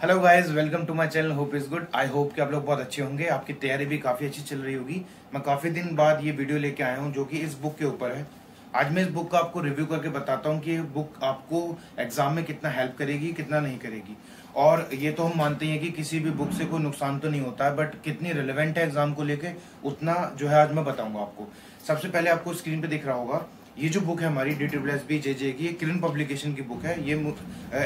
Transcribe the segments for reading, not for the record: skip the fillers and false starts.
Hello guys, welcome to my channel. Hope is good. I hope कि आप लोग बहुत अच्छे होंगे, आपकी तैयारी भी काफ़ी अच्छी चल रही होगी। मैं काफ़ी दिन बाद ये वीडियो लेके आया हूँ जो कि इस बुक के ऊपर है। आज मैं इस बुक का आपको रिव्यू करके बताता हूँ कि ये बुक आपको एग्जाम में कितना हेल्प करेगी, कितना नहीं करेगी। और ये तो हम मानते हैं कि किसी भी बुक से कोई नुकसान तो नहीं होता है, बट कितनी रिलेवेंट है एग्जाम को लेके उतना जो है आज मैं बताऊंगा आपको। सबसे पहले आपको स्क्रीन पे दिख रहा होगा, ये जो बुक है हमारी DSSB JJ की, ये किरण पब्लिकेशन की बुक है। ये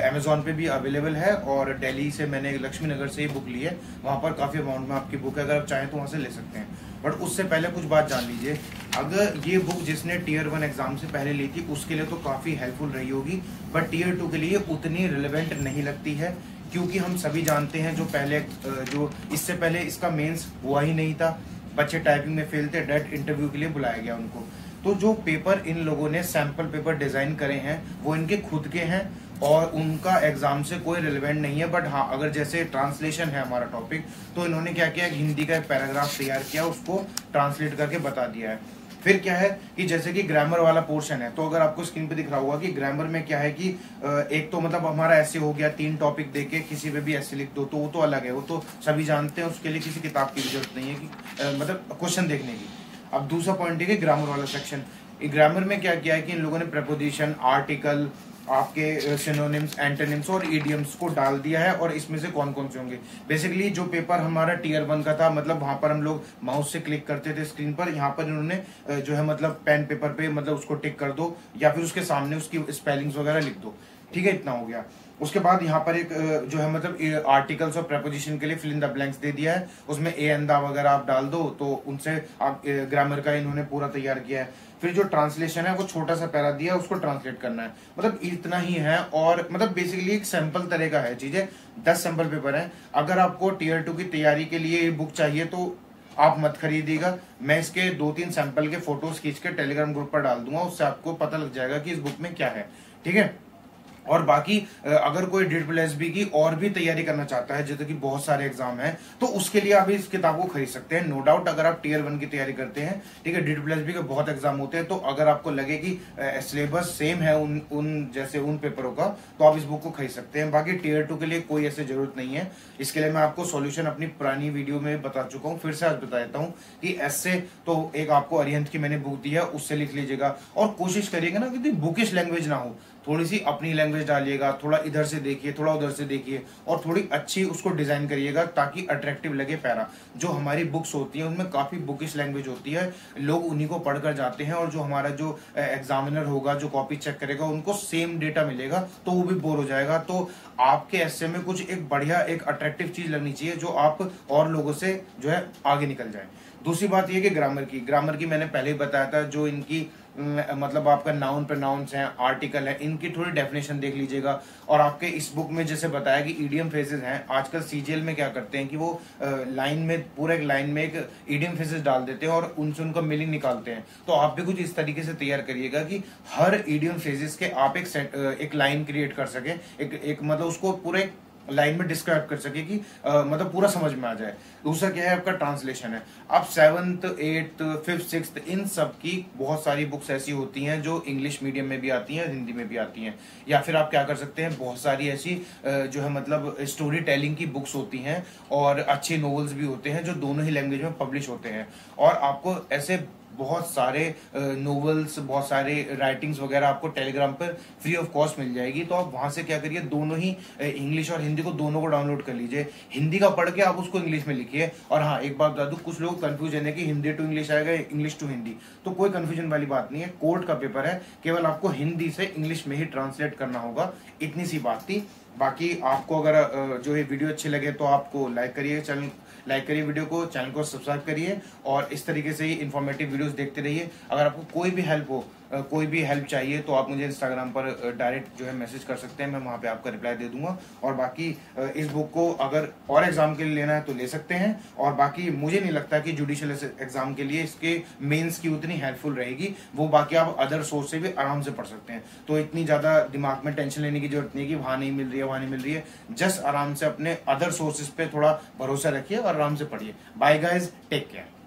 अमेजोन पे भी अवेलेबल है और दिल्ली से मैंने लक्ष्मी नगर से ये बुक ली है। वहाँ पर काफ़ी अमाउंट में आपकी बुक है, अगर आप चाहें तो वहाँ से ले सकते हैं। बट उससे पहले कुछ बात जान लीजिए, अगर ये बुक जिसने Tier 1 एग्जाम से पहले ली थी उसके लिए तो काफ़ी हेल्पफुल रही होगी, बट Tier 2 के लिए उतनी रिलेवेंट नहीं लगती है। क्योंकि हम सभी जानते हैं जो इससे पहले इसका मेंस हुआ ही नहीं था, बच्चे टाइपिंग में फेल थे, डायरेक्ट इंटरव्यू के लिए बुलाया गया उनको। तो जो पेपर इन लोगों ने सैंपल पेपर डिजाइन करे हैं वो इनके खुद के हैं और उनका एग्जाम से कोई रिलेवेंट नहीं है। बट हाँ, अगर जैसे ट्रांसलेशन है हमारा टॉपिक, तो इन्होंने क्या किया, हिंदी का एक पैराग्राफ तैयार किया, उसको ट्रांसलेट करके बता दिया है। फिर क्या है कि जैसे कि ग्रामर वाला पोर्शन है, तो अगर आपको स्क्रीन पे दिख रहा होगा कि ग्रामर में क्या है कि एक तो मतलब हमारा ऐसे हो गया, 3 टॉपिक देके किसी पे भी ऐसे लिख दो, तो वो तो अलग है, वो तो सभी जानते हैं, उसके लिए किसी किताब की जरूरत नहीं है कि मतलब क्वेश्चन देखने की। अब दूसरा पॉइंट है कि ग्रामर वाला सेक्शन। ग्रामर में क्या किया है कि इन लोगों ने प्रेपोजिशन, आर्टिकल, आपके सिनोनिम्स, एंटोनिम्स और ईडियम्स को डाल दिया है, और इसमें से कौन कौन से होंगे। बेसिकली जो पेपर हमारा Tier 1 का था, मतलब वहां पर हम लोग माउस से क्लिक करते थे स्क्रीन पर, यहाँ पर इन्होंने जो है मतलब पेन पेपर पे मतलब उसको टिक कर दो या फिर उसके सामने उसकी स्पेलिंग्स वगैरह लिख दो। ठीक है, इतना हो गया। उसके बाद यहाँ पर एक जो है मतलब आर्टिकल्स और प्रेपोजिशन के लिए फिल इन द ब्लैंक्स दे दिया है, उसमें ए एंड द वगैरह आप डाल दो, तो उनसे आप ग्रामर का इन्होंने पूरा तैयार किया है। फिर जो ट्रांसलेशन है वो छोटा सा पैरा दिया है, उसको ट्रांसलेट करना है, मतलब इतना ही है। और मतलब बेसिकली एक सैंपल तरह का है चीजें। 10 सैंपल पेपर है। अगर आपको Tier 2 की तैयारी के लिए ये बुक चाहिए तो आप मत खरीदिएगा। मैं इसके 2-3 सैंपल के फोटोज खींच के टेलीग्राम ग्रुप पर डाल दूंगा, उससे आपको पता लग जाएगा कि इस बुक में क्या है। ठीक है। और बाकी अगर कोई DSSB की और भी तैयारी करना चाहता है, जैसे कि बहुत सारे एग्जाम हैं, तो उसके लिए आप इस किताब को खरीद सकते हैं। नो डाउट, अगर आप Tier 1 की तैयारी करते हैं, ठीक है, DSSB के बहुत एग्जाम होते हैं, तो अगर आपको लगे कि सिलेबस सेम है उन पेपरों का, तो आप इस बुक को खरीद सकते हैं। बाकी Tier 2 के लिए कोई ऐसे जरूरत नहीं है। इसके लिए मैं आपको सॉल्यूशन अपनी पुरानी वीडियो में बता चुका हूँ, फिर से आज बता देता हूँ कि ऐसे तो एक आपको अरिहंत की मैंने बुक दी है, उससे लिख लीजिएगा। और कोशिश करिएगा ना कि बुकिश लैंग्वेज ना हो, थोड़ी सी अपनी लैंग्वेज डालिएगा, थोड़ा इधर से देखिए, थोड़ा उधर से देखिए, और थोड़ी अच्छी उसको डिजाइन करिएगा ताकि अट्रैक्टिव लगे पैरा। जो हमारी बुक्स होती हैं उनमें काफी बुकिश लैंग्वेज होती है, लोग उन्हीं को पढ़कर जाते हैं, और जो हमारा जो एग्जामिनर होगा, जो कॉपी चेक करेगा, उनको सेम डेटा मिलेगा तो वो भी बोर हो जाएगा। तो आपके ऐसे में कुछ एक बढ़िया, एक अट्रैक्टिव चीज लगनी चाहिए जो आप और लोगों से जो है आगे निकल जाए। दूसरी बात यह कि ग्रामर की मैंने पहले ही बताया था, जो इनकी मतलब आपका नाउन प्रोनाउंस है, आर्टिकल है, इनकी थोड़ी डेफिनेशन देख लीजिएगा। और आपके इस बुक में जैसे बताया कि ईडियम फ्रेजेस हैं, आजकल CGL में क्या करते हैं कि वो लाइन में, पूरा एक लाइन में एक ईडियम फ्रेजेस डाल देते हैं और उनसे उनका मीनिंग निकालते हैं। तो आप भी कुछ इस तरीके से तैयार करिएगा कि हर ईडियम फ्रेजेस के आप एक लाइन क्रिएट कर सके, एक मतलब उसको पूरे लाइन में डिस्क्राइब कर सके कि मतलब पूरा समझ में आ जाए। दूसरा क्या है, आपका ट्रांसलेशन है। अब 7th 8th 5th 6th इन सब की बहुत सारी बुक्स ऐसी होती हैं जो इंग्लिश मीडियम में भी आती हैं, हिंदी में भी आती हैं। या फिर आप क्या कर सकते हैं, बहुत सारी ऐसी जो है मतलब स्टोरी टेलिंग की बुक्स होती हैं, और अच्छे नॉवेल्स भी होते हैं जो दोनों ही लैंग्वेज में पब्लिश होते हैं। और आपको ऐसे बहुत सारे नोवेल्स, बहुत सारे राइटिंग्स वगैरह आपको टेलीग्राम पर फ्री ऑफ कॉस्ट मिल जाएगी। तो आप वहां से क्या करिए, दोनों ही इंग्लिश और हिंदी को दोनों को डाउनलोड कर लीजिए। हिंदी का पढ़ के आप उसको इंग्लिश में लिखिए। और हाँ, एक बात बता दूं, कुछ लोग कंफ्यूजन है कि हिंदी टू इंग्लिश आएगा, इंग्लिश टू हिंदी, तो कोई कंफ्यूजन वाली बात नहीं है। कोर्ट का पेपर है, केवल आपको हिंदी से इंग्लिश में ही ट्रांसलेट करना होगा, इतनी सी बात थी। बाकी आपको अगर जो ये वीडियो अच्छे लगे तो आपको लाइक करिए, वीडियो को, चैनल को सब्सक्राइब करिए, और इस तरीके से ही इन्फॉर्मेटिव वीडियोस देखते रहिए। अगर आपको कोई भी हेल्प चाहिए तो आप मुझे इंस्टाग्राम पर डायरेक्ट जो है मैसेज कर सकते हैं, मैं वहाँ पे आपका रिप्लाई दे दूंगा। और बाकी इस बुक को अगर और एग्जाम के लिए लेना है तो ले सकते हैं। और बाकी मुझे नहीं लगता कि जुडिशियल एग्जाम के लिए इसके मेंस की उतनी हेल्पफुल रहेगी, वो बाकी आप अदर सोर्स से भी आराम से पढ़ सकते हैं। तो इतनी ज्यादा दिमाग में टेंशन लेने की जरूरत नहीं है कि वहां नहीं मिल रही है, जस्ट आराम से अपने अदर सोर्सेज पे थोड़ा भरोसा रखिए और आराम से पढ़िए। Bye guys, take care.